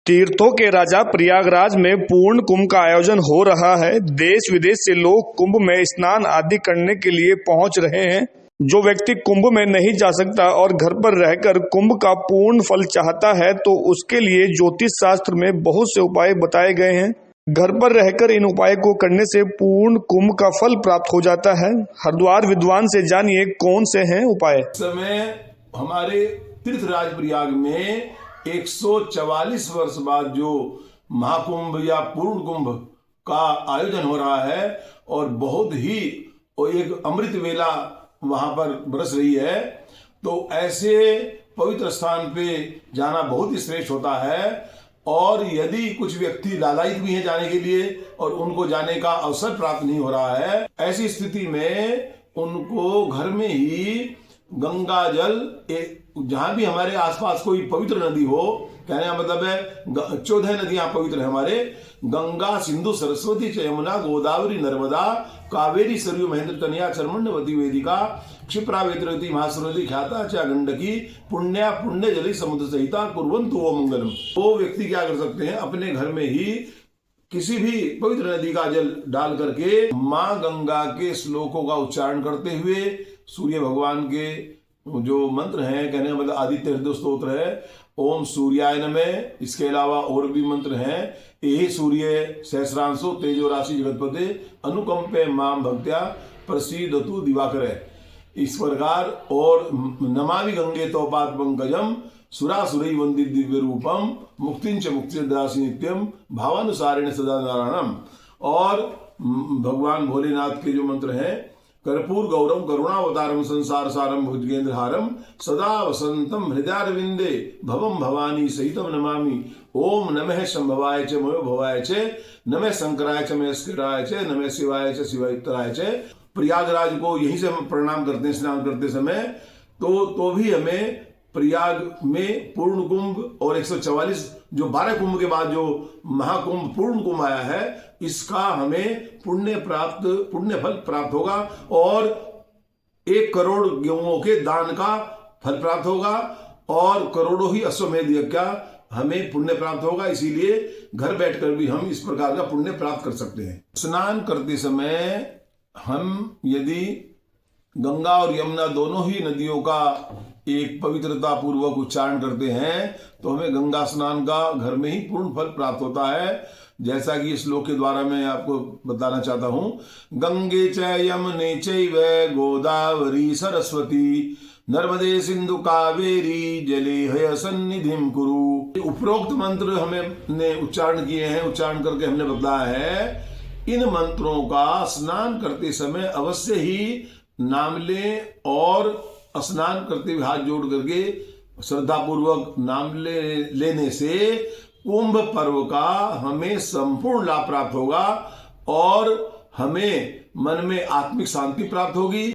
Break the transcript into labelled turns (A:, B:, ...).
A: तीर्थों के राजा प्रयागराज में पूर्ण कुंभ का आयोजन हो रहा है। देश विदेश से लोग कुंभ में स्नान आदि करने के लिए पहुंच रहे हैं। जो व्यक्ति कुंभ में नहीं जा सकता और घर पर रहकर कुंभ का पूर्ण फल चाहता है तो उसके लिए ज्योतिष शास्त्र में बहुत से उपाय बताए गए हैं। घर पर रहकर इन उपाय को करने से पूर्ण कुंभ का फल प्राप्त हो जाता है। हरिद्वार विद्वान से जानिए कौन से हैं उपाय।
B: समय हमारे तीर्थराज प्रयाग में 144 वर्ष बाद जो महाकुंभ या पूर्ण कुंभ का आयोजन हो रहा है और बहुत ही एक अमृत वेला वहां पर बरस रही है, तो ऐसे पवित्र स्थान पे जाना बहुत ही श्रेष्ठ होता है। और यदि कुछ व्यक्ति लालायित भी हैं जाने के लिए और उनको जाने का अवसर प्राप्त नहीं हो रहा है, ऐसी स्थिति में उनको घर में ही गंगा जल जहां भी हमारे आसपास कोई पवित्र नदी हो, कहने का मतलब है 14 नदियां पवित्र है हमारे, गंगा, सिंधु, सरस्वती, यमुना, गोदावरी, नर्मदा, कावेरी, सरयू, महेंद्र, तनया, चर्मण्यवती, वेदिका, क्षिप्रा, वेत्रवती, महासरस्वती, ख्याता च गंडकी, पुण्या पुण्य जली समुद्र सहिता कुर्वन्तु वो मंगलम। वो व्यक्ति क्या कर सकते हैं, अपने घर में ही किसी भी पवित्र नदी का जल डाल करके माँ गंगा के श्लोकों का उच्चारण करते हुए सूर्य भगवान के जो मंत्र हैं, कहने का मतलब आदित्य हृदय स्तोत्र है, ओम सूर्याय नमः। इसके अलावा और भी मंत्र हैं, यही सूर्य सहस्रांशो तेजो राशि जगतपते अनुकंपे माम भक्त्या प्रसीदतु दिवाकर, इस प्रकार। और नमामि गंगे तोपात पंकजम सुरासुरै वंदित दिव्य रूपम मुक्तिंच मुक्तिदासी नित्यम भावानुसारेण सदा नारायणम। और भगवान भोलेनाथ के जो मंत्र हैं, कर्पूर गौरम करुणावतारम संसार सारम भुजगेंद्रहारम सदा वसंतम हृदयारविंदे भवम भवानी सहितम नमामि। ओम नमः शंभवाय च मयो भवाय च, नमः शंकराय च महेश्वराय च, नमः शिवाय च शिवाय च। प्रयागराज को यहीं से हम प्रणाम करते हैं स्नान करते समय। तो भी हमें प्रयाग में पूर्ण कुंभ और 144 जो 12 कुंभ के बाद जो महाकुंभ पूर्ण कुंभ आया है, इसका हमें पुण्य फल प्राप्त होगा और 1 करोड़ गेहूं के दान का फल प्राप्त होगा और करोड़ों ही अश्वमेध यज्ञ का हमें पुण्य प्राप्त होगा। इसीलिए घर बैठकर भी हम इस प्रकार का पुण्य प्राप्त कर सकते हैं। स्नान करते समय हम यदि गंगा और यमुना दोनों ही नदियों का एक पवित्रता पूर्वक उच्चारण करते हैं तो हमें गंगा स्नान का घर में ही पूर्ण फल प्राप्त होता है। जैसा कि इस श्लोक के द्वारा मैं आपको बताना चाहता हूं, गंगे च यमुने चैव गोदावरी सरस्वती नर्मदे सिंधु कावेरी जले हय सन्निधिम कुरु। उपरोक्त मंत्र हमने उच्चारण किए हैं, उच्चारण करके हमने बताया है। इन मंत्रों का स्नान करते समय अवश्य ही नाम लें और स्नान करते हुए हाथ जोड़ करके श्रद्धा पूर्वक नाम लेने से कुंभ पर्व का हमें संपूर्ण लाभ प्राप्त होगा और हमें मन में आत्मिक शांति प्राप्त होगी।